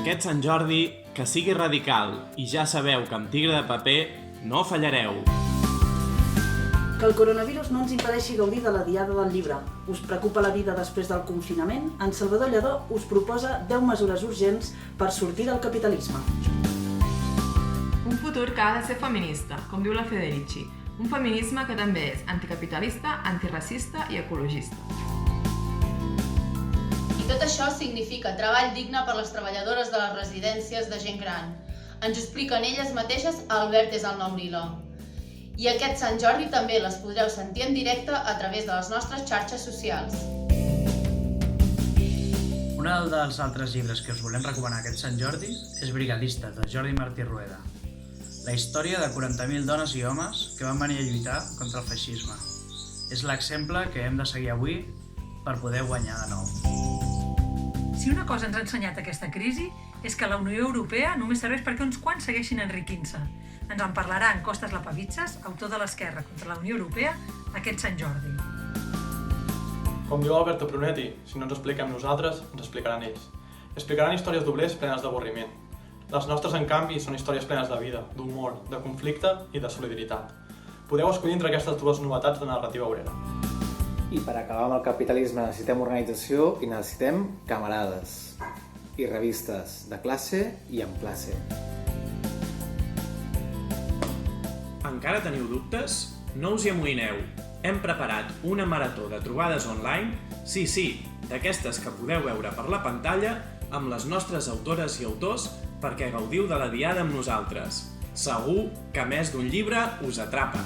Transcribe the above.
Aquest Sant Jordi, que sigui radical i ja sabeu que amb tigre de paper no fallareu. Que el coronavirus no ens impedeixi gaudir de la Diada del Llibre. Us preocupa la vida després del confinament? En Salvador Lledó us proposa 10 mesures urgents per sortir del capitalisme. Un futur que ha de ser feminista, com diu la Federici. Un feminisme que també és anticapitalista, antiracista i ecologista. I tot això significa treball digne per les treballadores de les residències de gent gran. Ens ho expliquen elles mateixes a Albert és el nom lila. I aquest Sant Jordi també les podreu sentir en directe a través de les nostres xarxes socials. Un dels altres llibres que us volem recomanar aquest Sant Jordi és Brigadistes, de Jordi Martí Rueda. La història de 40.000 dones i homes que van venir a lluitar contra el feixisme. És l'exemple que hem de seguir avui per poder guanyar de nou. Si una cosa ens ha ensenyat aquesta crisi és que la Unió Europea només serveix perquè uns quants segueixin enriquint-se. Ens en parlarà en Costas Lapavitzas, autor de l'Esquerra contra la Unió Europea, aquest Sant Jordi. Com diu Alberto Brunetti, si no ens expliquem nosaltres, ens explicaran ells. Explicaran històries d'oblers plenes d'avorriment. Les nostres, en canvi, són històries plenes de vida, d'humor, de conflicte i de solidaritat. Podeu escollir entre aquestes dues novetats de narrativa obrera. I per acabar amb el capitalisme necessitem organització i necessitem camarades i revistes de classe i en classe. Encara teniu dubtes? No us hi amoïneu. Hem preparat una marató de trobades online, sí, d'aquestes que podeu veure per la pantalla, amb les nostres autores i autors perquè gaudiu de la Diada amb nosaltres. Segur que més d'un llibre us atrapa.